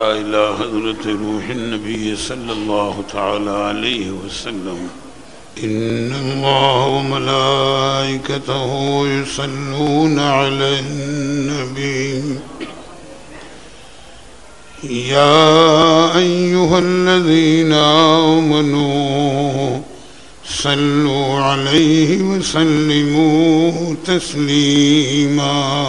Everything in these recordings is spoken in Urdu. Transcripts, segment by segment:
إلى حضرة روح النبي صلى الله تعالى عليه وسلم. إن الله وملائكته يصلون على النبي يا أيها الذين آمنوا صلوا عليه وسلموا تسليما.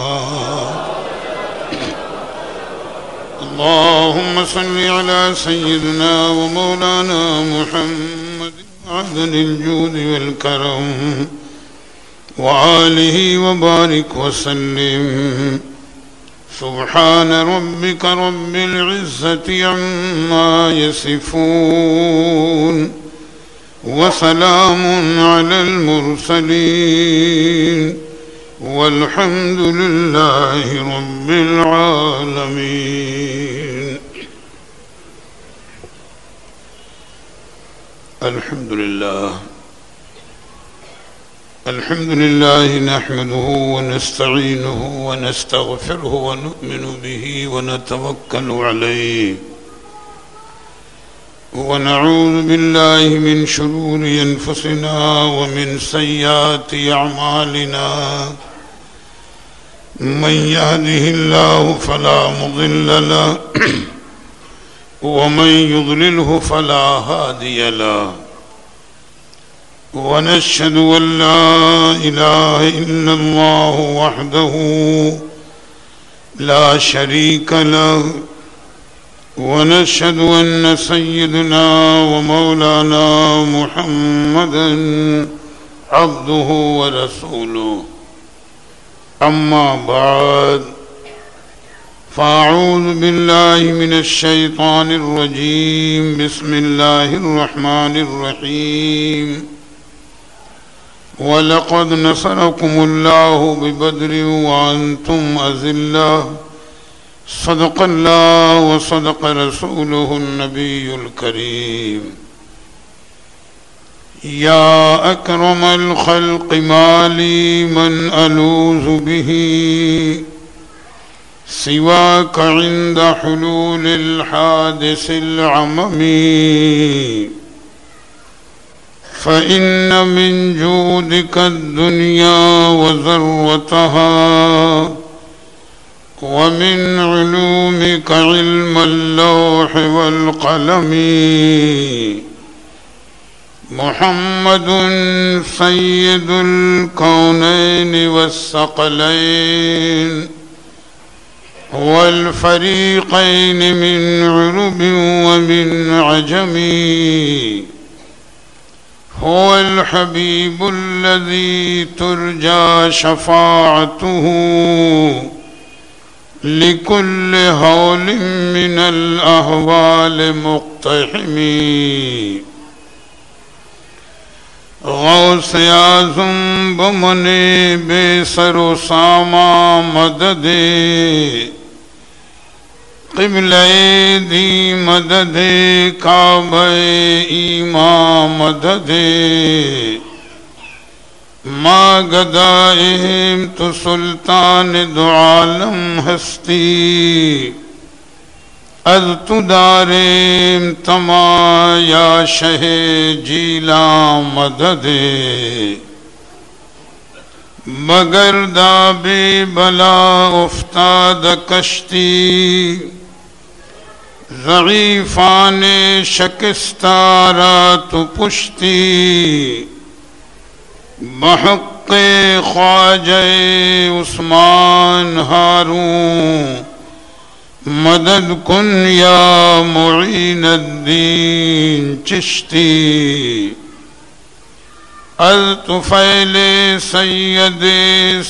اللهم صل على سيدنا ومولانا محمد عدن الجود والكرم وآله وبارك وسلم. سبحان ربك رب العزة عما يصفون وسلام على المرسلين والحمد لله رب العالمين. الحمد لله نحمده ونستعينه ونستغفره ونؤمن به ونتوكل عليه ونعوذ بالله من شرور أنفسنا ومن سيئات أعمالنا. من يهده الله فلا مضل له ومن يضلله فلا هادي له. ونشهد أن لا إله إلا الله وحده لا شريك له. ونشهد أن سيدنا ومولانا محمدا عبده ورسوله. أما بعد فأعوذ بالله من الشيطان الرجيم. بسم الله الرحمن الرحيم. ولقد نصركم الله ببدر وأنتم أذلة. صدق الله وصدق رسوله النبي الكريم. يا أكرم الخلق ما لي من ألوذ به سواك عند حلول الحادث العممي. فإن من جودك الدنيا وذروتها ومن علومك علم اللوح والقلم. محمد سيد الكونين والثقلين والفريقين من عرب ومن عجم. هو الحبيب الذي ترجى شفاعته لكل هول من الأهوال مقتحم. غوث اعظم بمنی بے سر و ساما مدد. قبلہ دی مدد کعبہ ایماں مدد. ما گدائہم تو سلطان دو عالم ہستی. از تو داریم تما یا شہ جیلاں مدد. مگر دابی بلا افتاد کشتی ضعیفان شکستارا تو پشتی. بحق خواجہ عثمان ہارون مدد کن یا معین الدین چشتی. از طفیل سید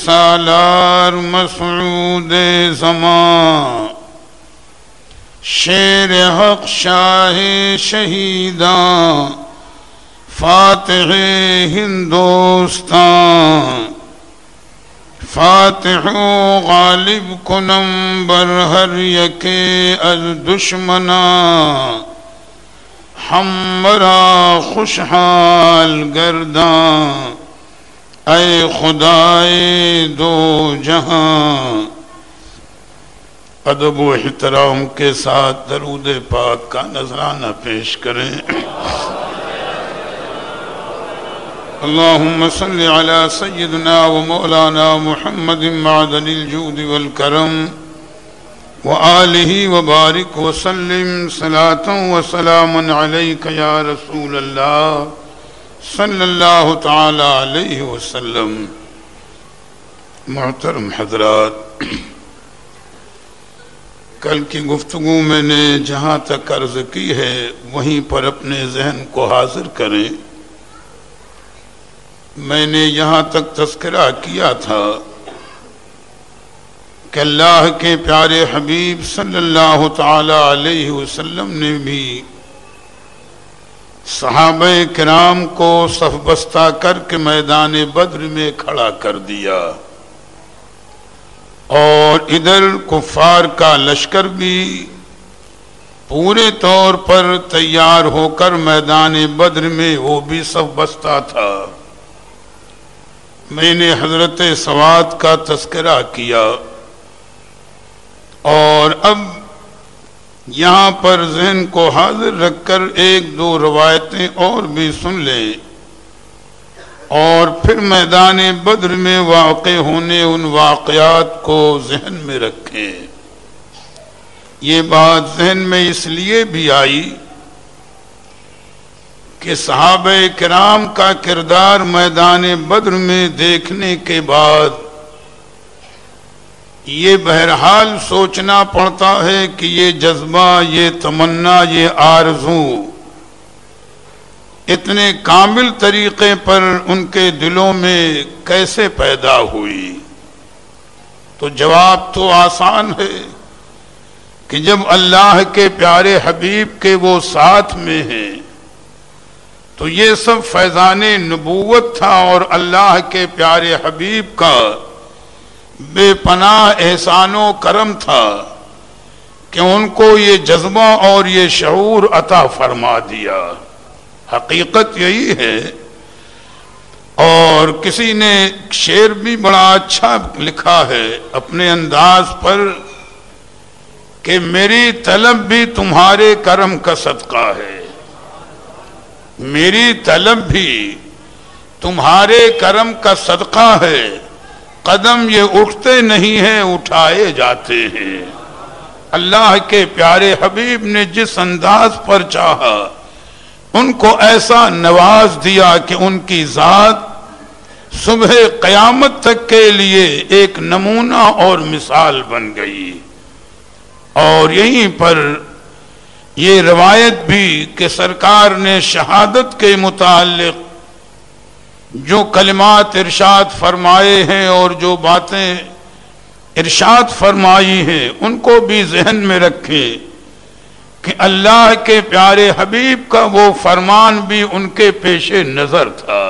سالار مسعود زمان شیر حق شاہ شہیداں فاتح ہندوستان. فاتح غالب کنم بر ہر یکے از دشمناں. ہمرا خوشحال گرداں اے خدائے دو جہاں. ادب و احترام کے ساتھ درود پاک کا نذرانہ پیش کریں۔ اللہم صلی علی سیدنا و مولانا محمد معدن الجود والکرم وآلہ وبارک وسلم صلاة و سلام علیک یا رسول اللہ صلی اللہ تعالی علیہ وسلم۔ محترم حضرات، کل کی گفتگو میں نے جہاں تک عرض کی ہے وہیں پر اپنے ذہن کو حاضر کریں۔ میں نے یہاں تک تذکرہ کیا تھا کہ اللہ کے پیارے حبیب صلی اللہ تعالی علیہ وسلم نے بھی صحابہ کرام کو صف بستہ کر کے میدان بدر میں کھڑا کر دیا، اور ادھر کفار کا لشکر بھی پورے طور پر تیار ہو کر میدان بدر میں وہ بھی صف بستہ تھا۔ میں نے حضرت سواد کا تذکرہ کیا، اور اب یہاں پر ذہن کو حاضر رکھ کر ایک دو روایتیں اور بھی سن لیں، اور پھر میدان بدر میں واقع ہونے ان واقعات کو ذہن میں رکھیں۔ یہ بات ذہن میں اس لیے بھی آئی کہ صحابہ کرام کا کردار میدان بدر میں دیکھنے کے بعد یہ بہرحال سوچنا پڑتا ہے کہ یہ جذبہ، یہ تمنا، یہ آرزو اتنے کامل طریقے پر ان کے دلوں میں کیسے پیدا ہوئی؟ تو جواب تو آسان ہے کہ جب اللہ کے پیارے حبیب کے وہ ساتھ میں ہیں تو یہ سب فیضان نبوت تھا، اور اللہ کے پیارے حبیب کا بے پناہ احسان و کرم تھا کہ ان کو یہ جذبہ اور یہ شعور عطا فرما دیا۔ حقیقت یہی ہے، اور کسی نے شعر بھی بڑا اچھا لکھا ہے اپنے انداز پر کہ میری طلب بھی تمہارے کرم کا صدقہ ہے، میری طلب بھی تمہارے کرم کا صدقہ ہے، قدم یہ اٹھتے نہیں ہیں اٹھائے جاتے ہیں۔ اللہ کے پیارے حبیب نے جس انداز پر چاہا ان کو ایسا نواز دیا کہ ان کی ذات صبح قیامت تک کے لیے ایک نمونہ اور مثال بن گئی۔ اور یہیں پر یہ روایت بھی کہ سرکار نے شہادت کے متعلق جو کلمات ارشاد فرمائے ہیں اور جو باتیں ارشاد فرمائی ہیں ان کو بھی ذہن میں رکھے کہ اللہ کے پیارے حبیب کا وہ فرمان بھی ان کے پیش نظر تھا۔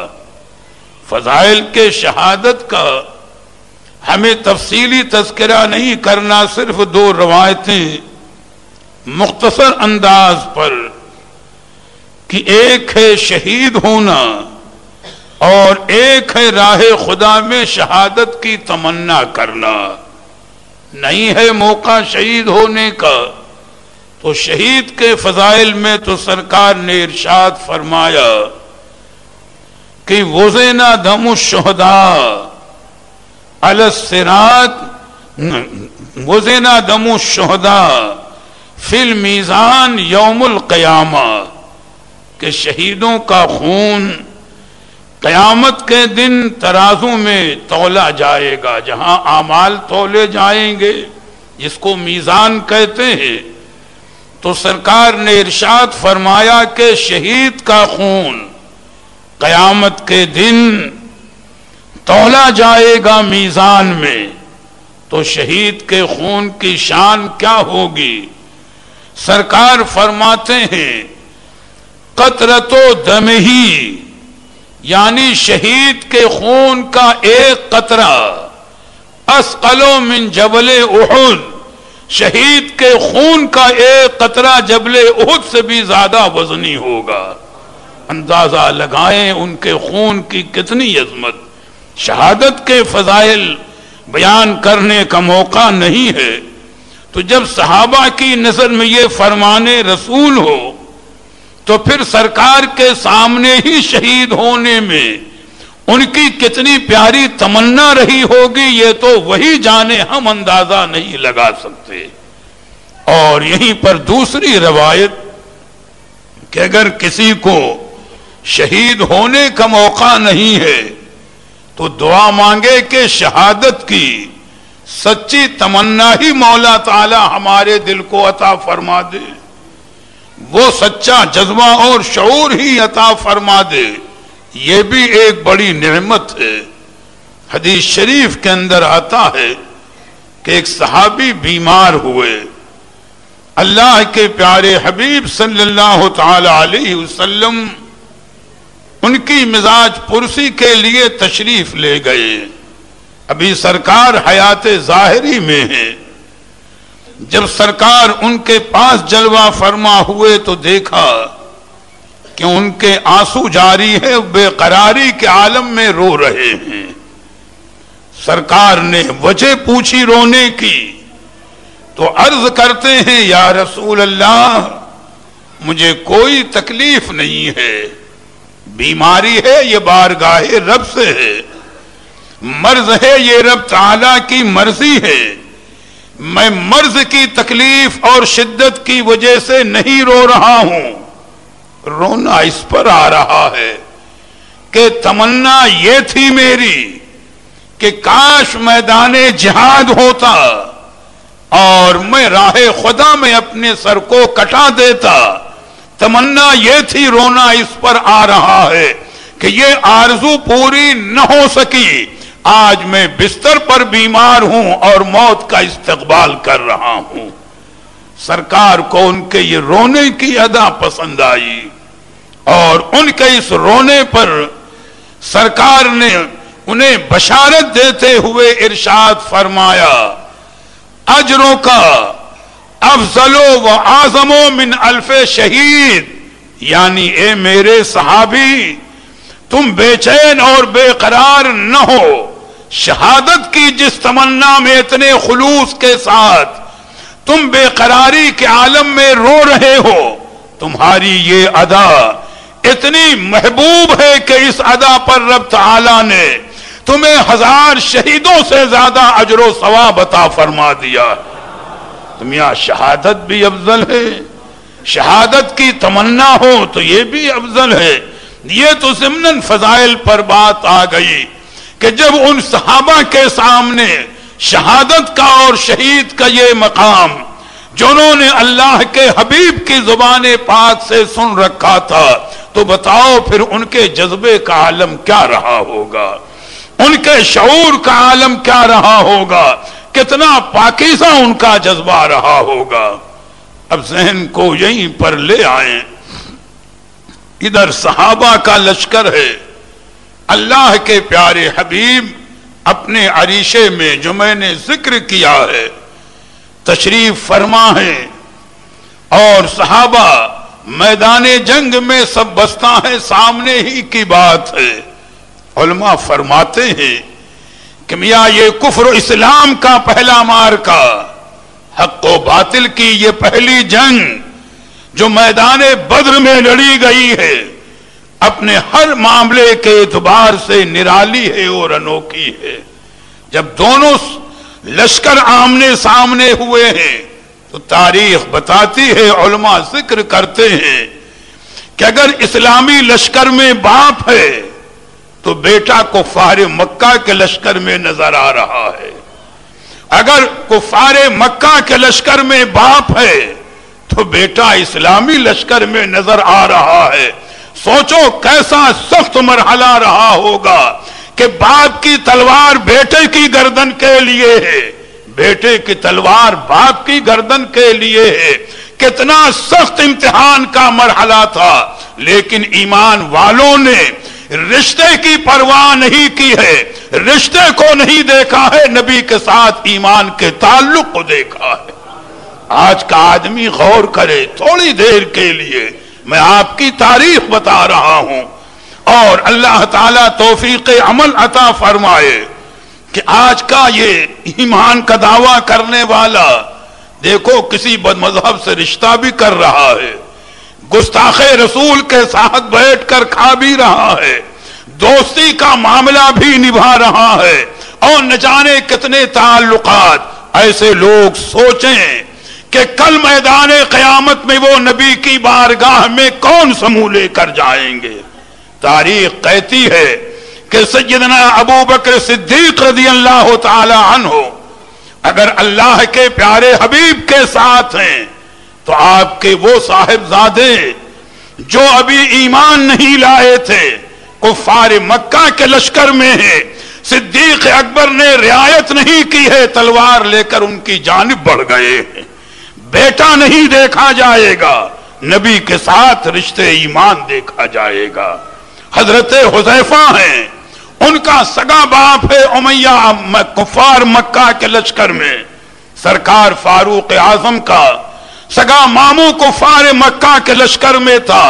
فضائل کے شہادت کا ہمیں تفصیلی تذکرہ نہیں کرنا، صرف دو روایتیں مختصر انداز پر کہ ایک ہے شہید ہونا اور ایک ہے راہ خدا میں شہادت کی تمنا کرنا۔ نہیں ہے موقع شہید ہونے کا تو شہید کے فضائل میں تو سرکار نے ارشاد فرمایا کہ وزن دم الشہداء علی الصراط، وزن دم الشہداء فی المیزان یوم القیامہ، کہ شہیدوں کا خون قیامت کے دن ترازو میں تولا جائے گا، جہاں اعمال تولے جائیں گے جس کو میزان کہتے ہیں۔ تو سرکار نے ارشاد فرمایا کہ شہید کا خون قیامت کے دن تولا جائے گا میزان میں، تو شہید کے خون کی شان کیا ہوگی؟ سرکار فرماتے ہیں قطرۃ دمہ، یعنی شہید کے خون کا ایک قطرہ اثقل من جبل احد، شہید کے خون کا ایک قطرہ جبل احد سے بھی زیادہ وزنی ہوگا۔ اندازہ لگائیں ان کے خون کی کتنی عظمت۔ شہادت کے فضائل بیان کرنے کا موقع نہیں ہے، تو جب صحابہ کی نظر میں یہ فرمان رسول ہو تو پھر سرکار کے سامنے ہی شہید ہونے میں ان کی کتنی پیاری تمنا رہی ہوگی یہ تو وہی جانے، ہم اندازہ نہیں لگا سکتے۔ اور یہیں پر دوسری روایت کہ اگر کسی کو شہید ہونے کا موقع نہیں ہے تو دعا مانگے کہ شہادت کی سچی تمنا ہی مولا تعالی ہمارے دل کو عطا فرما دے، وہ سچا جذبہ اور شعور ہی عطا فرما دے، یہ بھی ایک بڑی نعمت ہے۔ حدیث شریف کے اندر آتا ہے کہ ایک صحابی بیمار ہوئے، اللہ کے پیارے حبیب صلی اللہ تعالی علیہ وسلم ان کی مزاج پرسی کے لیے تشریف لے گئے۔ ابھی سرکار حیات ظاہری میں ہے، جب سرکار ان کے پاس جلوہ فرما ہوئے تو دیکھا کہ ان کے آنسو جاری ہے، بے قراری کے عالم میں رو رہے ہیں۔ سرکار نے وجہ پوچھی رونے کی تو عرض کرتے ہیں یا رسول اللہ مجھے کوئی تکلیف نہیں ہے، بیماری ہے یہ بارگاہ رب سے ہے، مرض ہے یہ رب تعالیٰ کی مرضی ہے، میں مرض کی تکلیف اور شدت کی وجہ سے نہیں رو رہا ہوں، رونا اس پر آ رہا ہے کہ تمنا یہ تھی میری کہ کاش میدان جہاد ہوتا اور میں راہ خدا میں اپنے سر کو کٹا دیتا، تمنا یہ تھی، رونا اس پر آ رہا ہے کہ یہ آرزو پوری نہ ہو سکی، آج میں بستر پر بیمار ہوں اور موت کا استقبال کر رہا ہوں۔ سرکار کو ان کے یہ رونے کی ادا پسند آئی اور ان کے اس رونے پر سرکار نے انہیں بشارت دیتے ہوئے ارشاد فرمایا اجروں کا افضل و اعظم من الف شہید، یعنی اے میرے صحابی تم بے چین اور بے قرار نہ ہو، شہادت کی جس تمنا میں اتنے خلوص کے ساتھ تم بے قراری کے عالم میں رو رہے ہو، تمہاری یہ ادا اتنی محبوب ہے کہ اس ادا پر رب تعالی نے تمہیں 1000 شہیدوں سے زیادہ اجر و ثواب عطا فرما دیا۔ تم یہاں شہادت بھی افضل ہے، شہادت کی تمنا ہو تو یہ بھی افضل ہے۔ یہ تو ضمناً فضائل پر بات آ گئی کہ جب ان صحابہ کے سامنے شہادت کا اور شہید کا یہ مقام جنہوں نے اللہ کے حبیب کی زبان پاک سے سن رکھا تھا، تو بتاؤ پھر ان کے جذبے کا عالم کیا رہا ہوگا، ان کے شعور کا عالم کیا رہا ہوگا، کتنا پاکیزہ ان کا جذبہ رہا ہوگا۔ اب ذہن کو یہیں پر لے آئیں، ادھر صحابہ کا لشکر ہے، اللہ کے پیارے حبیب اپنے عریشے میں جو میں نے ذکر کیا ہے تشریف فرما ہے، اور صحابہ میدان جنگ میں سب بستہ ہیں، سامنے ہی کی بات ہے۔ علماء فرماتے ہیں کہ میاں یہ کفر و اسلام کا پہلا مارکا، حق و باطل کی یہ پہلی جنگ جو میدان بدر میں لڑی گئی ہے، اپنے ہر معاملے کے اعتبار سے نرالی ہے اور انوکھی ہے۔ جب دونوں لشکر آمنے سامنے ہوئے ہیں تو تاریخ بتاتی ہے، علماء ذکر کرتے ہیں کہ اگر اسلامی لشکر میں باپ ہے تو بیٹا کفار مکہ کے لشکر میں نظر آ رہا ہے، اگر کفار مکہ کے لشکر میں باپ ہے تو بیٹا اسلامی لشکر میں نظر آ رہا ہے۔ سوچو کیسا سخت مرحلہ رہا ہوگا کہ باپ کی تلوار بیٹے کی گردن کے لیے ہے، بیٹے کی تلوار باپ کی گردن کے لیے ہے، کتنا سخت امتحان کا مرحلہ تھا، لیکن ایمان والوں نے رشتے کی پرواہ نہیں کی ہے، رشتے کو نہیں دیکھا ہے، نبی کے ساتھ ایمان کے تعلق کو دیکھا ہے۔ آج کا آدمی غور کرے تھوڑی دیر کے لیے، میں آپ کی تاریخ بتا رہا ہوں، اور اللہ تعالیٰ توفیق عمل عطا فرمائے کہ آج کا یہ ایمان کا دعویٰ کرنے والا دیکھو کسی بد مذہب سے رشتہ بھی کر رہا ہے، گستاخ رسول کے ساتھ بیٹھ کر کھا بھی رہا ہے، دوستی کا معاملہ بھی نبھا رہا ہے، اور نہ جانے کتنے تعلقات۔ ایسے لوگ سوچیں کہ کل میدان قیامت میں وہ نبی کی بارگاہ میں کون سمو لے کر جائیں گے۔ تاریخ کہتی ہے کہ سیدنا ابو بکر صدیق رضی اللہ تعالی عنہ اگر اللہ کے پیارے حبیب کے ساتھ ہیں تو آپ کے وہ صاحبزادے جو ابھی ایمان نہیں لائے تھے، کفار مکہ کے لشکر میں ہیں، صدیق اکبر نے رعایت نہیں کی ہے، تلوار لے کر ان کی جانب بڑھ گئے ہیں۔ بیٹا نہیں دیکھا جائے گا، نبی کے ساتھ رشتے ایمان دیکھا جائے گا۔ حضرت حذیفہ ہیں، ان کا سگا باپ ہے امیہ کفار مکہ کے لشکر میں، سرکار فاروق اعظم کا سگا ماموں کفار مکہ کے لشکر میں تھا،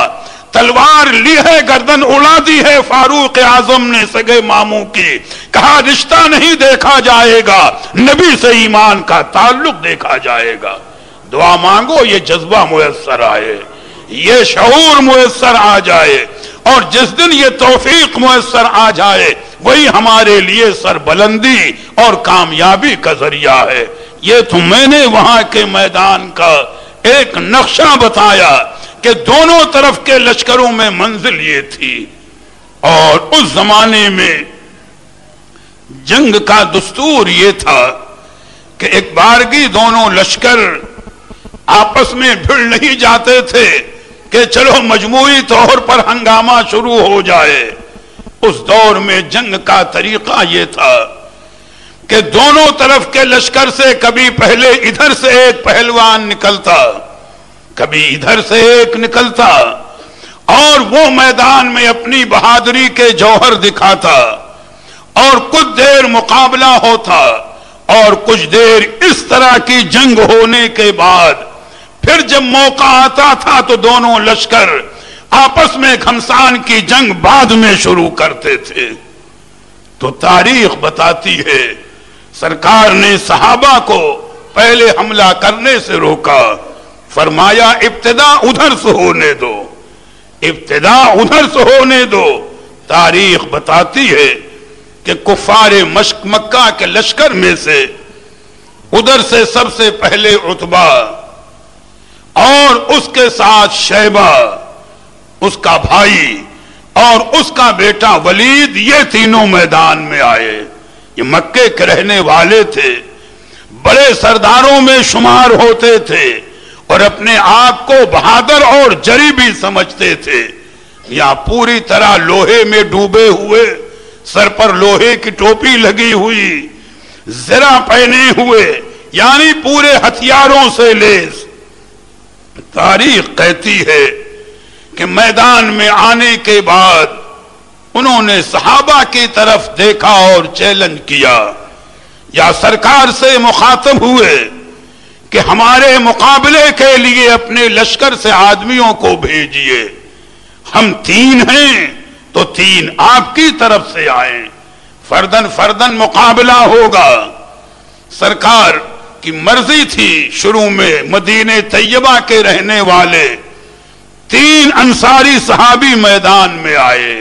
تلوار لی ہے، گردن اڑا دی ہے فاروق اعظم نے سگے ماموں کی، کہا رشتہ نہیں دیکھا جائے گا، نبی سے ایمان کا تعلق دیکھا جائے گا۔ دعا مانگو یہ جذبہ میسر آئے، یہ شعور میسر آ جائے، اور جس دن یہ توفیق میسر آ جائے وہی ہمارے لیے سربلندی اور کامیابی کا ذریعہ ہے۔ یہ تو میں نے وہاں کے میدان کا ایک نقشہ بتایا کہ دونوں طرف کے لشکروں میں منزل یہ تھی، اور اس زمانے میں جنگ کا دستور یہ تھا کہ ایک بارگی دونوں لشکر آپس میں بھڑ نہیں جاتے تھے کہ چلو مجموعی طور پر ہنگامہ شروع ہو جائے۔ اس دور میں جنگ کا طریقہ یہ تھا کہ دونوں طرف کے لشکر سے کبھی پہلے ادھر سے ایک پہلوان نکلتا، کبھی ادھر سے ایک نکلتا، اور وہ میدان میں اپنی بہادری کے جوہر دکھاتا، اور کچھ دیر مقابلہ ہوتا، اور کچھ دیر اس طرح کی جنگ ہونے کے بعد پھر جب موقع آتا تھا تو دونوں لشکر آپس میں گھمسان کی جنگ بعد میں شروع کرتے تھے۔ تو تاریخ بتاتی ہے سرکار نے صحابہ کو پہلے حملہ کرنے سے روکا، فرمایا ابتدا ادھر سے ہونے دو، ابتدا ادھر سے ہونے دو۔ تاریخ بتاتی ہے کہ کفار مکہ کے لشکر میں سے ادھر سے سب سے پہلے عتبہ اور اس کے ساتھ شیبہ اس کا بھائی اور اس کا بیٹا ولید، یہ تینوں میدان میں آئے۔ یہ مکے کے رہنے والے تھے، بڑے سرداروں میں شمار ہوتے تھے اور اپنے آپ کو بہادر اور جری بھی سمجھتے تھے۔ یہاں پوری طرح لوہے میں ڈوبے ہوئے، سر پر لوہے کی ٹوپی لگی ہوئی، زرہ پہنے ہوئے، یعنی پورے ہتھیاروں سے لیس۔ تاریخ کہتی ہے کہ میدان میں آنے کے بعد انہوں نے صحابہ کی طرف دیکھا اور چیلنج کیا، یا سرکار سے مخاطب ہوئے کہ ہمارے مقابلے کے لیے اپنے لشکر سے آدمیوں کو بھیجیے، ہم 3 ہیں تو 3 آپ کی طرف سے آئیں، فردن فردن مقابلہ ہوگا۔ سرکار کی مرضی تھی، شروع میں مدینہ طیبہ کے رہنے والے 3 انصاری صحابی میدان میں آئے۔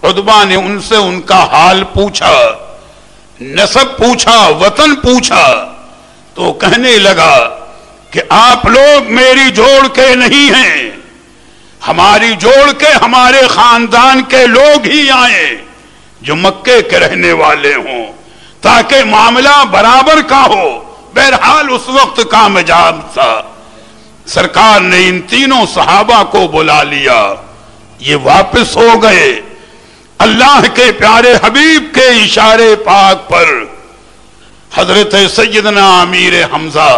عتبہ نے ان سے ان کا حال پوچھا، نسب پوچھا، وطن پوچھا، تو کہنے لگا کہ آپ لوگ میری جوڑ کے نہیں ہیں، ہماری جوڑ کے ہمارے خاندان کے لوگ ہی آئیں جو مکے کے رہنے والے ہوں، تاکہ معاملہ برابر کا ہو۔ بہرحال اس وقت کا مزاج تھا، سرکار نے ان تینوں صحابہ کو بلا لیا، یہ واپس ہو گئے۔ اللہ کے پیارے حبیب کے اشارے پاک پر حضرت سیدنا امیر حمزہ،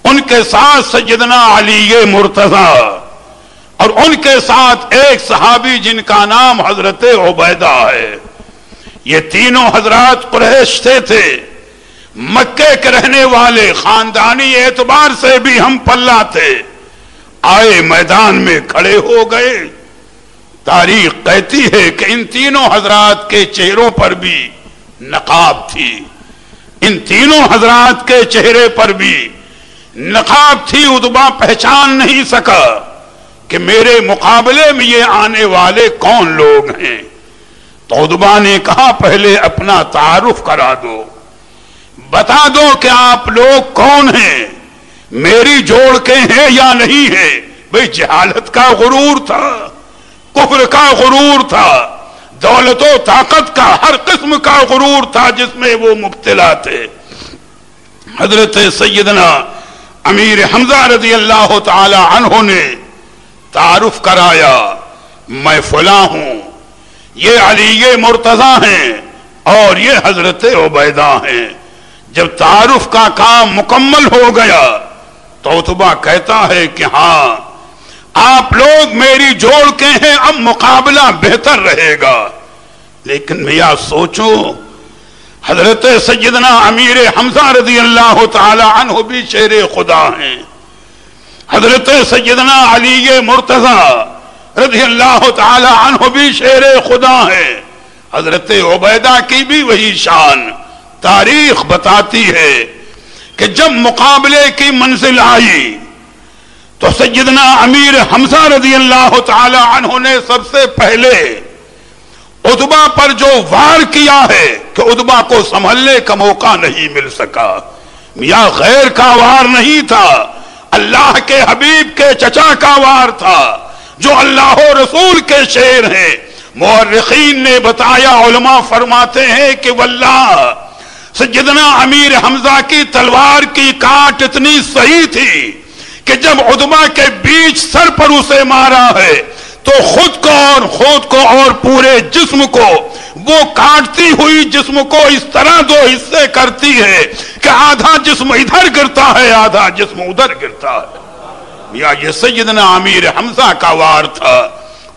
ان کے ساتھ سیدنا علی مرتضی، اور ان کے ساتھ ایک صحابی جن کا نام حضرت عبیدہ ہے، یہ تینوں حضرات قریش تھے، مکے کے رہنے والے، خاندانی اعتبار سے بھی ہم پلہ تھے، آئے میدان میں کھڑے ہو گئے۔ تاریخ کہتی ہے کہ ان تینوں حضرات کے چہروں پر بھی نقاب تھی، ان تینوں حضرات کے چہرے پر بھی نقاب تھی. عتبہ پہچان نہیں سکا کہ میرے مقابلے میں یہ آنے والے کون لوگ ہیں. تو عتبہ نے کہا پہلے اپنا تعارف کرا دو, بتا دو کہ آپ لوگ کون ہیں, میری جوڑ کے ہیں یا نہیں ہیں. بھئی جہالت کا غرور تھا, کفر کا غرور تھا, دولت و طاقت کا ہر قسم کا غرور تھا جس میں وہ مبتلا تھے. حضرت سیدنا امیر حمزہ رضی اللہ تعالی عنہ نے تعارف کرایا, میں فلاں ہوں, یہ علی مرتضیٰ ہیں اور یہ حضرت عبیدہ ہیں. جب تعارف کا کام مکمل ہو گیا تو عتبہ کہتا ہے کہ ہاں آپ لوگ میری جوڑ کے ہیں, اب مقابلہ بہتر رہے گا. لیکن میں یہ سوچوں حضرت سیدنا امیر حمزہ رضی اللہ تعالی عنہ بھی شیر خدا ہیں, حضرت سیدنا علی مرتضیٰ رضی اللہ تعالی عنہ بھی شیر خدا ہیں, حضرت عبیدہ کی بھی وہی شان. تاریخ بتاتی ہے کہ جب مقابلے کی منزل آئی تو سیدنا امیر حمزہ رضی اللہ تعالی عنہ نے سب سے پہلے عتبہ پر جو وار کیا ہے کہ عتبہ کو سنبھلنے کا موقع نہیں مل سکا. یا غیر کا وار نہیں تھا, اللہ کے حبیب کے چچا کا وار تھا جو اللہ و رسول کے شیر ہیں. مورخین نے بتایا, علماء فرماتے ہیں کہ واللہ سیدنا امیر حمزہ کی تلوار کی کاٹ اتنی صحیح تھی کہ جب عتبہ کے بیچ سر پر اسے مارا ہے تو خود کو اور پورے جسم کو وہ کاٹتی ہوئی جسم کو اس طرح دو حصے کرتی ہے کہ آدھا جسم ادھر گرتا ہے, آدھا جسم ادھر گرتا ہے. یا یہ سیدنا امیر حمزہ کا وار تھا.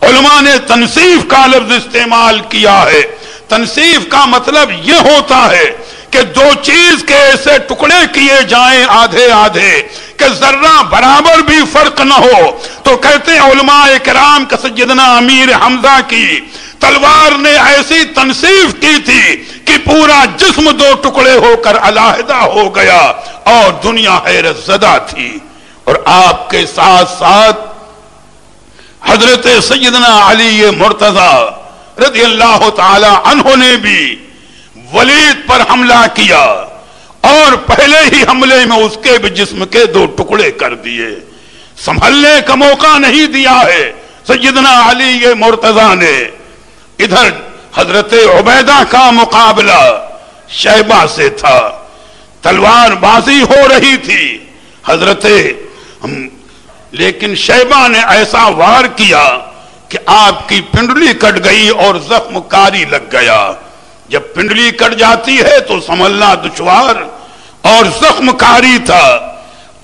علماء نے تنصیف کا لفظ استعمال کیا ہے. تنصیف کا مطلب یہ ہوتا ہے کہ دو چیز کے ایسے ٹکڑے کیے جائیں آدھے آدھے کہ ذرہ برابر بھی فرق نہ ہو. تو کہتے ہیں علماء کرام کہ سیدنا امیر حمزہ کی تلوار نے ایسی تنصیف کی تھی کہ پورا جسم دو ٹکڑے ہو کر علیحدہ ہو گیا اور دنیا حیرت زدہ تھی. اور آپ کے ساتھ ساتھ حضرت سیدنا علی مرتضیٰ رضی اللہ تعالی عنہ نے بھی ولید پر حملہ کیا اور پہلے ہی حملے میں اس کے بھی جسم کے دو ٹکڑے کر دیے. سنبھلنے کا موقع نہیں دیا ہے سیدنا علی مرتضیٰ نے. ادھر حضرت عبیدہ کا مقابلہ شیبہ سے تھا, تلوار بازی ہو رہی تھی لیکن شیبہ نے ایسا وار کیا کہ آپ کی پنڈلی کٹ گئی اور زخم کاری لگ گیا. جب پنڈلی کٹ جاتی ہے تو سنبھلنا دشوار اور زخم کاری تھا.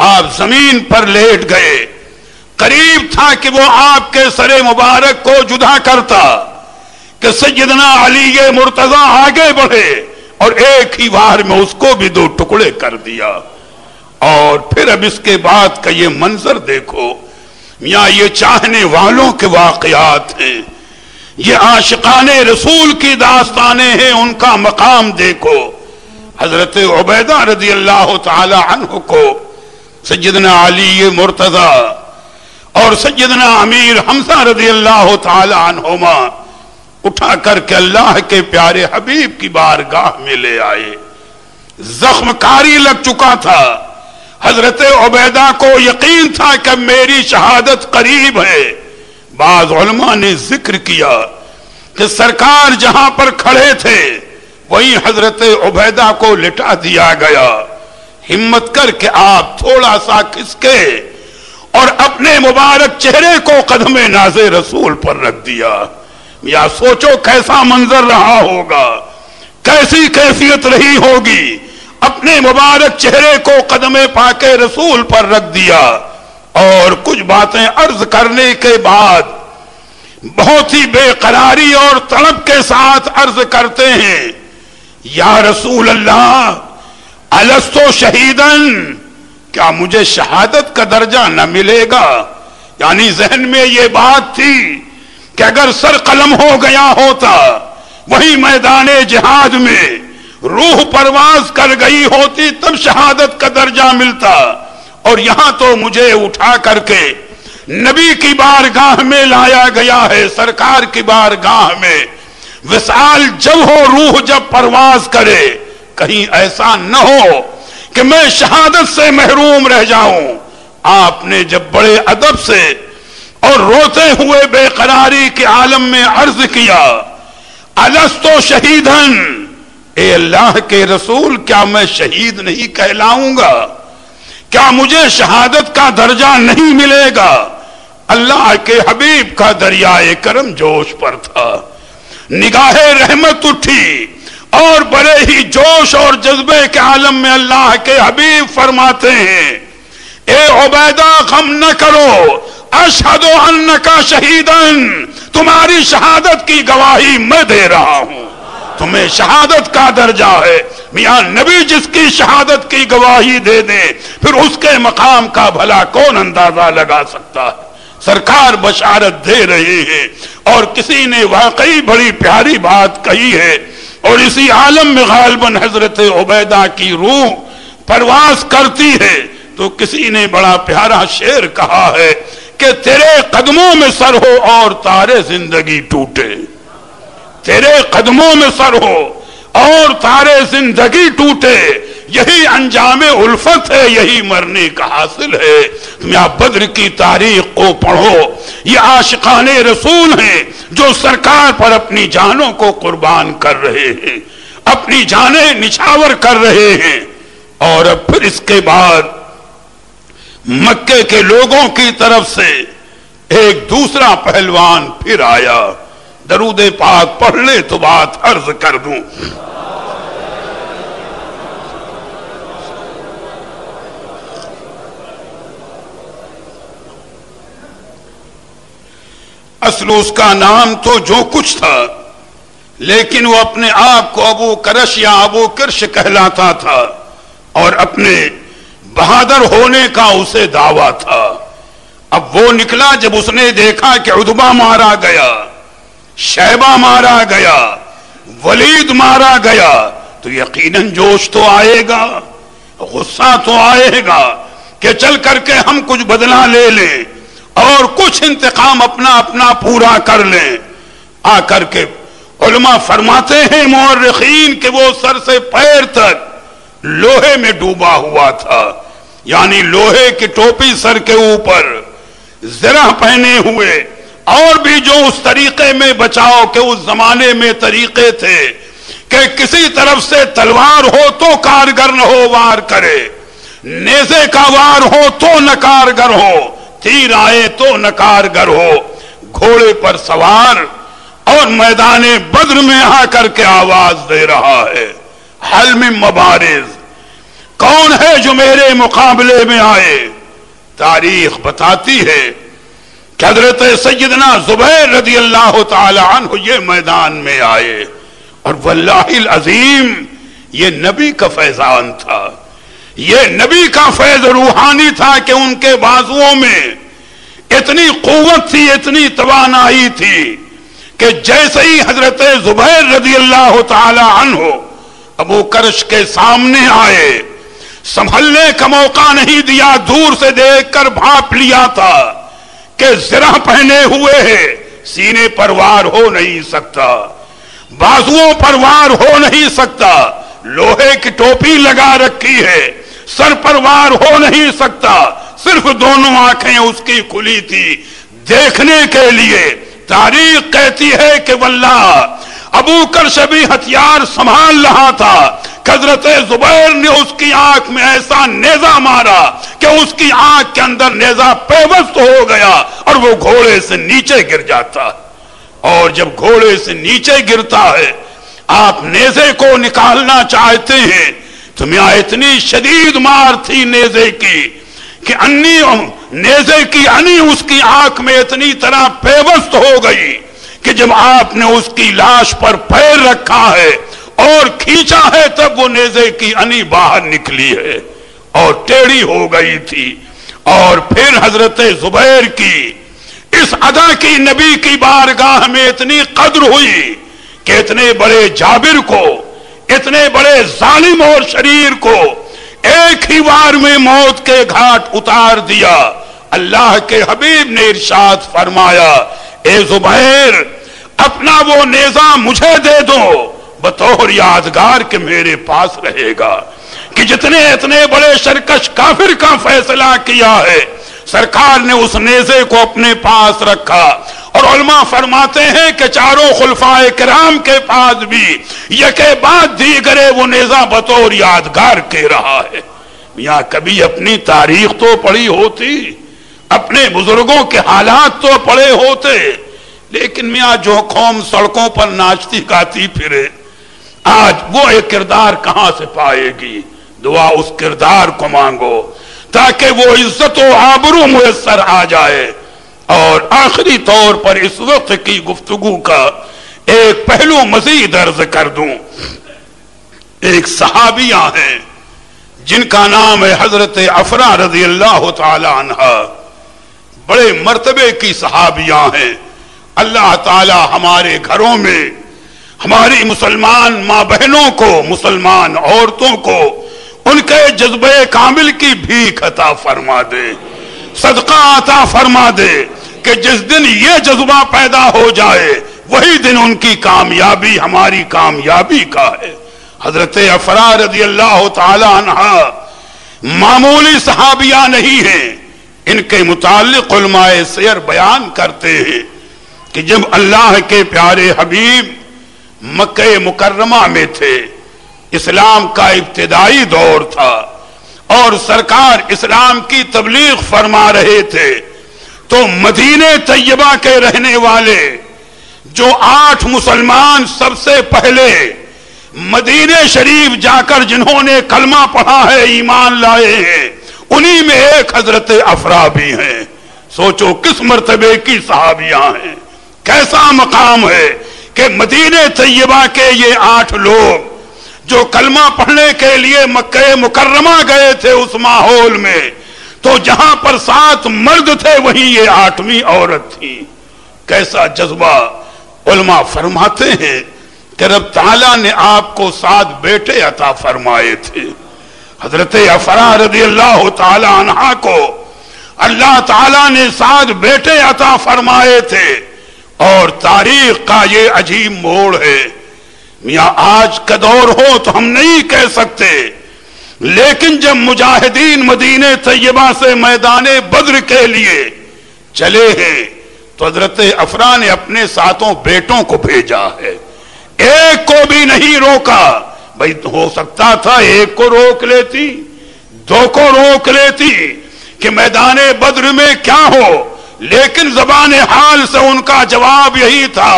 آپ زمین پر لیٹ گئے, قریب تھا کہ وہ آپ کے سر مبارک کو جدا کرتا کہ سیدنا علی مرتضیٰ آگے بڑھے اور ایک ہی وار میں اس کو بھی دو ٹکڑے کر دیا. اور پھر اب اس کے بعد کا یہ منظر دیکھو, میاں یہ چاہنے والوں کے واقعات ہیں, یہ عاشقان رسول کی داستانیں ہیں, ان کا مقام دیکھو. حضرت عبیدہ رضی اللہ تعالی عنہ کو سیدنا علی مرتضیٰ اور سیدنا امیر حمزہ رضی اللہ تعالی عنہما اٹھا کر کے اللہ کے پیارے حبیب کی بارگاہ میں لے آئے. زخم کاری لگ چکا تھا. حضرت عبیدہ کو یقین تھا کہ میری شہادت قریب ہے. بعض علماء نے ذکر کیا کہ سرکار جہاں پر کھڑے تھے وہیں حضرت عبیدہ کو لٹا دیا گیا. ہمت کر کے آپ تھوڑا سا کھسکے اور اپنے مبارک چہرے کو قدم ناز رسول پر رکھ دیا. یا سوچو کیسا منظر رہا ہوگا, کیسی کیفیت رہی ہوگی. اپنے مبارک چہرے کو قدم پاک رسول پر رکھ دیا اور کچھ باتیں عرض کرنے کے بعد بہت ہی بے قراری اور طلب کے ساتھ عرض کرتے ہیں, یا رسول اللہ الستو شہیدن, کیا مجھے شہادت کا درجہ نہ ملے گا؟ یعنی ذہن میں یہ بات تھی کہ اگر سر قلم ہو گیا ہوتا وہی میدان جہاد میں روح پرواز کر گئی ہوتی تب شہادت کا درجہ ملتا، اور یہاں تو مجھے اٹھا کر کے نبی کی بارگاہ میں لایا گیا ہے، سرکار کی بارگاہ میں۔ وصال جب ہو، روح جب پرواز کرے، کہیں ایسا نہ ہو کہ میں شہادت سے محروم رہ جاؤں۔ آپ نے جب بڑے ادب سے اور روتے ہوئے بے قراری کے عالم میں عرض کیا، الستو شہیدن، اے اللہ کے رسول کیا میں شہید نہیں کہلاؤں گا؟ کیا مجھے شہادت کا درجہ نہیں ملے گا؟ اللہ کے حبیب کا دریائے کرم جوش پر تھا، نگاہ رحمت اٹھی، اور بڑے ہی جوش اور جذبے کے عالم میں اللہ کے حبیب فرماتے ہیں، اے عبیدہ غم نہ کرو، اشہد انکا شہیدن، تمہاری شہادت کی گواہی میں دے رہا ہوں، تمہیں شہادت کا درجہ ہے۔ میاں نبی جس کی شہادت کی گواہی دے دے، پھر اس کے مقام کا بھلا کون اندازہ لگا سکتا ہے؟ سرکار بشارت دے رہے ہیں، اور کسی نے واقعی بڑی پیاری بات کہی ہے، اور اسی عالم میں غالباً حضرت عبیدہ کی روح پرواز کرتی ہے، تو کسی نے بڑا پیارا شعر کہا ہے کہ تیرے قدموں میں سر ہو اور تارے زندگی ٹوٹے، تیرے قدموں میں سر ہو اور تارے زندگی ٹوٹے، یہی انجام الفت ہے، یہی مرنے کا حاصل ہے۔ تم یا بدر کی تاریخ کو پڑھو، یہ عاشقان رسول ہیں جو سرکار پر اپنی جانوں کو قربان کر رہے ہیں، اپنی جانیں نچھاور کر رہے ہیں۔ اور اب پھر اس کے بعد مکے کے لوگوں کی طرف سے ایک دوسرا پہلوان پھر آیا، درود پاک پڑھ لے تو بات عرض کر دوں۔ اصل اس کا نام تو جو کچھ تھا، لیکن وہ اپنے آپ کو ابو کرش یا ابو کرش کہلاتا تھا، اور اپنے بہادر ہونے کا اسے دعویٰ تھا۔ اب وہ نکلا جب اس نے دیکھا کہ عتبہ مارا گیا، شیبہ مارا گیا، ولید مارا گیا، تو یقیناً جوش تو آئے گا، غصہ تو آئے گا کہ چل کر کے ہم کچھ بدلہ لے لیں اور کچھ انتقام اپنا اپنا پورا کر لیں۔ آ کر کے علماء فرماتے ہیں مورخین کہ وہ سر سے پیر تک لوہے میں ڈوبا ہوا تھا، یعنی لوہے کی ٹوپی سر کے اوپر، زرہ پہنے ہوئے، اور بھی جو اس طریقے میں بچاؤ کہ اس زمانے میں طریقے تھے کہ کسی طرف سے تلوار ہو تو کارگر نہ ہو وار کرے، نیزے کا وار ہو تو نہ کارگر ہو، تیر آئے تو نہ کارگر ہو، گھوڑے پر سوار اور میدان بدر میں آ کر کے آواز دے رہا ہے، حل من مبارز، کون ہے جو میرے مقابلے میں آئے؟ تاریخ بتاتی ہے کہ حضرت سیدنا زبیر رضی اللہ تعالی عنہ یہ میدان میں آئے، اور واللہ العظیم یہ نبی کا فیضان تھا، یہ نبی کا فیض روحانی تھا کہ ان کے بازوؤں میں اتنی قوت تھی، اتنی توانائی تھی کہ جیسے ہی حضرت زبیر رضی اللہ تعالی عنہ ابو کرش کے سامنے آئے، سنبھلنے کا موقع نہیں دیا، دور سے دیکھ کر بھانپ لیا تھا کہ زرہ پہنے ہوئے ہے، سینے پر وار ہو نہیں سکتا، بازوؤں پر وار ہو نہیں سکتا، لوہے کی ٹوپی لگا رکھی ہے، سر پر وار ہو نہیں سکتا، صرف دونوں آنکھیں اس کی کھلی تھی دیکھنے کے لیے۔ تاریخ کہتی ہے کہ واللہ ابو کرش بھی ہتھیار سنبھال رہا تھا، حضرت زبیر نے اس کی آنکھ میں ایسا نیزہ مارا کہ اس کی آنکھ کے اندر نیزہ پیوست ہو گیا اور وہ گھوڑے سے نیچے گر جاتا۔ اور جب گھوڑے سے نیچے گرتا ہے، آپ نیزے کو نکالنا چاہتے ہیں، تو میاں اتنی شدید مار تھی نیزے کی کہ نیزے کی انی اس کی آنکھ میں اتنی طرح پیوست ہو گئی کہ جب آپ نے اس کی لاش پر پیر رکھا ہے اور کھینچا ہے تب وہ نیزے کی انی باہر نکلی ہے اور ٹیڑھی ہو گئی تھی۔ اور پھر حضرت زبیر کی اس ادا کی نبی کی بارگاہ میں اتنی قدر ہوئی کہ اتنے بڑے جابر کو اتنے بڑے ظالم اور شریر کو ایک ہی بار میں موت کے گھاٹ اتار دیا۔ اللہ کے حبیب نے ارشاد فرمایا، اے زبیر اپنا وہ نیزہ مجھے دے دو بطور یادگار کہ میرے پاس رہے گا، کہ جتنے اتنے بڑے سرکش کافر کا فیصلہ کیا ہے سرکار نے اس نیزے کو اپنے پاس رکھا۔ اور علماء فرماتے ہیں کہ چاروں خلفائے کرام کے پاس بھی یکے بعد دیگرے وہ نیزہ بطور یادگار کے رہا ہے۔ میاں کبھی اپنی تاریخ تو پڑھی ہوتی، اپنے بزرگوں کے حالات تو پڑھے ہوتے، لیکن میاں جو قوم سڑکوں پر ناچتی گاتی پھرے آج وہ ایک کردار کہاں سے پائے گی؟ دعا اس کردار کو مانگو تاکہ وہ عزت و آبرو میسر آ جائے۔ اور آخری طور پر اس وقت کی گفتگو کا ایک پہلو مزید عرض کر دوں۔ ایک صحابیہ ہیں جن کا نام ہے حضرت افرا رضی اللہ تعالی عنہ، بڑے مرتبے کی صحابیہ ہیں۔ اللہ تعالی ہمارے گھروں میں ہماری مسلمان ماں بہنوں کو، مسلمان عورتوں کو ان کے جذبہ کامل کی بھیک عطا فرما دے، صدقہ عطا فرما دے، کہ جس دن یہ جذبہ پیدا ہو جائے وہی دن ان کی کامیابی ہماری کامیابی کا ہے۔ حضرت افرا رضی اللہ تعالی عنہ معمولی صحابیہ نہیں ہیں، ان کے متعلق علماء سیر بیان کرتے ہیں کہ جب اللہ کے پیارے حبیب مکہ مکرمہ میں تھے، اسلام کا ابتدائی دور تھا اور سرکار اسلام کی تبلیغ فرما رہے تھے، تو مدینہ طیبہ کے رہنے والے جو 8 مسلمان سب سے پہلے مدینہ شریف جا کر جنہوں نے کلمہ پڑھا ہے، ایمان لائے ہیں، انہی میں ایک حضرت افرا بھی ہیں۔ سوچو کس مرتبے کی صحابیاں ہیں، کیسا مقام ہے کہ مدینہ طیبہ کے یہ 8 لوگ جو کلمہ پڑھنے کے لیے مکہ مکرمہ گئے تھے، اس ماحول میں تو جہاں پر 7 مرد تھے وہیں یہ 8ویں عورت تھی۔ کیسا جذبہ! علماء فرماتے ہیں کہ رب تعالیٰ نے آپ کو 7 بیٹے عطا فرمائے تھے۔ حضرت افرا رضی اللہ تعالی عنہ کو اللہ تعالیٰ نے 7 بیٹے عطا فرمائے تھے، اور تاریخ کا یہ عجیب موڑ ہے۔ میاں آج کا دور ہو تو ہم نہیں کہہ سکتے، لیکن جب مجاہدین مدینہ طیبہ سے میدان بدر کے لیے چلے ہیں تو حضرت افرا نے اپنے 7 بیٹوں کو بھیجا ہے، ایک کو بھی نہیں روکا۔ بھئی ہو سکتا تھا ایک کو روک لیتی، 2 کو روک لیتی کہ میدان بدر میں کیا ہو، لیکن زبان حال سے ان کا جواب یہی تھا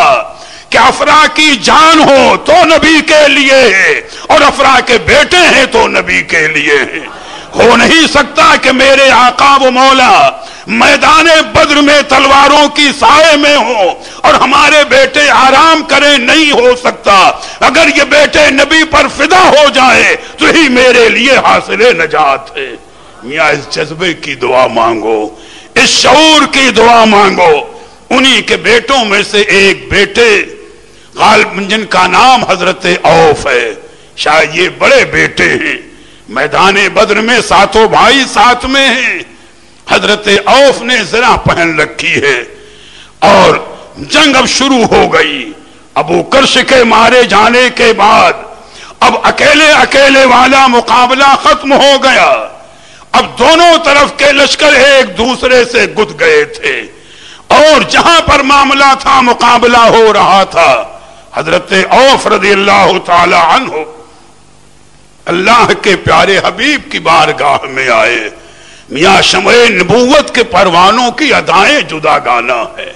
کہ افرا کی جان ہو تو نبی کے لیے ہے، اور افرا کے بیٹے ہیں تو نبی کے لیے ہیں۔ ہو نہیں سکتا کہ میرے آقا و مولا میدان بدر میں تلواروں کی سائے میں ہوں اور ہمارے بیٹے آرام کریں، نہیں ہو سکتا۔ اگر یہ بیٹے نبی پر فدا ہو جائے تو ہی میرے لیے حاصل نجات ہے۔ میاں اس جذبے کی دعا مانگو، اس شعور کی دعا مانگو۔ انہی کے بیٹوں میں سے ایک بیٹے غالب جن کا نام حضرت عوف ہے، شاید یہ بڑے بیٹے ہیں، میدان بدر میں 7 بھائی ساتھ میں ہیں۔ حضرت عوف نے زرہ پہن رکھی ہے اور جنگ اب شروع ہو گئی۔ ابو کرش کے مارے جانے کے بعد اب اکیلے والا مقابلہ ختم ہو گیا۔ اب دونوں طرف کے لشکر ایک دوسرے سے گد گئے تھے، اور جہاں پر معاملہ تھا مقابلہ ہو رہا تھا، حضرت عوف رضی اللہ تعالی عنہ اللہ کے پیارے حبیب کی بارگاہ میں آئے۔ میاں شمع نبوت کے پروانوں کی ادائیں جدا گانا ہے،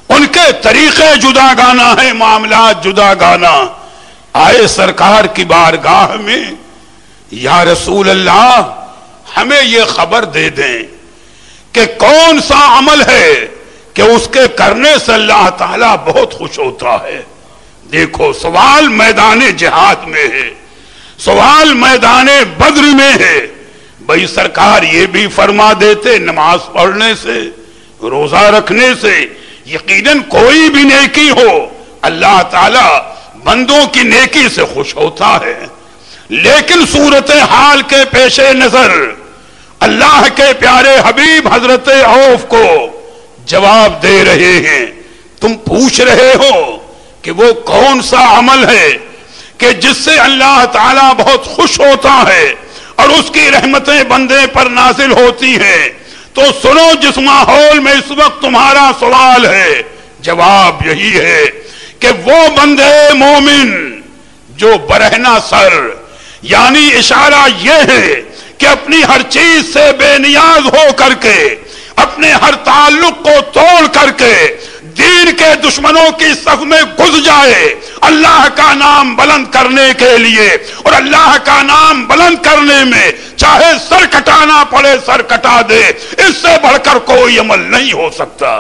ان کے طریقے جدا گانا ہے، معاملات جدا گانا۔ آئے سرکار کی بارگاہ میں، یا رسول اللہ ہمیں یہ خبر دے دیں کہ کون سا عمل ہے کہ اس کے کرنے سے اللہ تعالیٰ بہت خوش ہوتا ہے۔ دیکھو سوال میدان جہاد میں ہے، سوال میدان بدر میں ہے۔ بھئی سرکار یہ بھی فرما دیتے نماز پڑھنے سے، روزہ رکھنے سے یقیناً کوئی بھی نیکی ہو اللہ تعالیٰ بندوں کی نیکی سے خوش ہوتا ہے، لیکن صورتحال کے پیش نظر اللہ کے پیارے حبیب حضرت عوف کو جواب دے رہے ہیں۔ تم پوچھ رہے ہو کہ وہ کون سا عمل ہے کہ جس سے اللہ تعالیٰ بہت خوش ہوتا ہے اور اس کی رحمتیں بندے پر نازل ہوتی ہیں، تو سنو جس ماحول میں اس وقت تمہارا سوال ہے، جواب یہی ہے کہ وہ بندے مومن جو برہنہ سر، یعنی اشارہ یہ ہے کہ اپنی ہر چیز سے بے نیاز ہو کر کے، اپنے ہر تعلق کو توڑ کر کے دین کے دشمنوں کی صف میں گھس جائے، اللہ کا نام بلند کرنے کے لیے، اور اللہ کا نام بلند کرنے میں چاہے سر کٹانا پڑے سر کٹا دے، اس سے بڑھ کر کوئی عمل نہیں ہو سکتا۔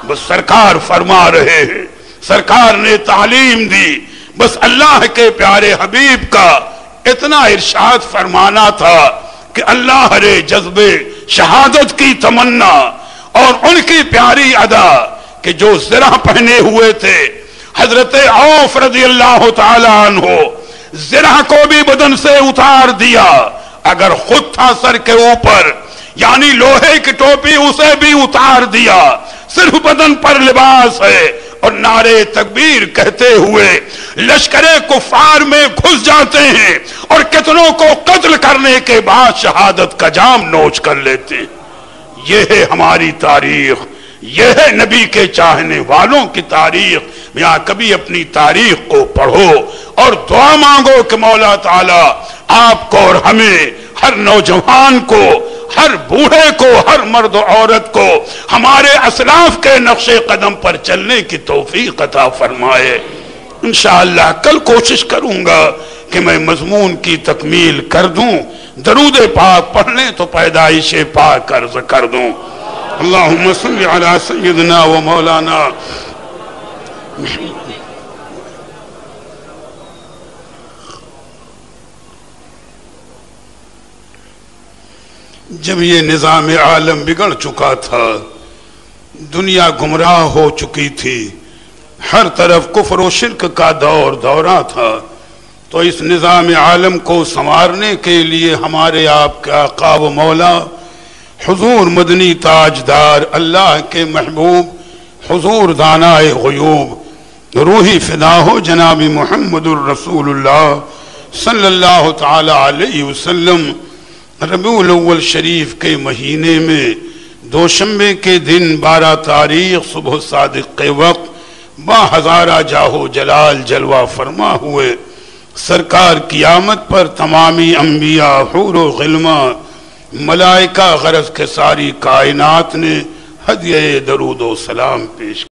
بس سرکار فرما رہے ہیں، سرکار نے تعلیم دی، بس اللہ کے پیارے حبیب کا اتنا ارشاد فرمانا تھا کہ اللہ رے جذبے شہادت کی تمنا اور ان کی پیاری ادا کہ جو زرہ پہنے ہوئے تھے حضرت عوف رضی اللہ تعالی عنہ، زرہ کو بھی بدن سے اتار دیا، اگر خود تھا سر کے اوپر یعنی لوہے کی ٹوپی اسے بھی اتار دیا، صرف بدن پر لباس ہے، اور نعرے تکبیر کہتے ہوئے لشکر کفار میں گھس جاتے ہیں اور کتنوں کو قتل کرنے کے بعد شہادت کا جام نوچ کر لیتے ہیں۔ یہ ہے ہماری تاریخ، یہ ہے نبی کے چاہنے والوں کی تاریخ۔ یہاں کبھی اپنی تاریخ کو پڑھو اور دعا مانگو کہ مولا تعالی آپ کو اور ہمیں، ہر نوجوان کو، ہر بوڑھے کو، ہر مرد و عورت کو ہمارے اسلاف کے نقش قدم پر چلنے کی توفیق عطا فرمائے۔ انشاءاللہ کل کوشش کروں گا کہ میں مضمون کی تکمیل کر دوں، درود پاک پڑھ لیں تو پیدائش پاک عرض کر دوں۔ اللہم صلی علی سیدنا و مولانا جب یہ نظام عالم بگڑ چکا تھا، دنیا گمراہ ہو چکی تھی، ہر طرف کفر و شرک کا دورہ تھا، تو اس نظام عالم کو سنوارنے کے لیے ہمارے آپ کے آقا و مولا حضور مدنی تاجدار، اللہ کے محبوب، حضور دانائے غیوب، روحی فدا ہو جناب محمد الرسول اللہ صلی اللہ تعالی علیہ وسلم، ربیع الاول شریف کے مہینے میں دوشنبے کے دن 12 تاریخ صبح صادق کے وقت با ہزارہ جاہو جلال جلوہ فرما ہوئے سرکار قیامت پر تمامی انبیاء، حور و غلمہ، ملائکہ غرض کے ساری کائنات نے ہدیہ درود و سلام پیش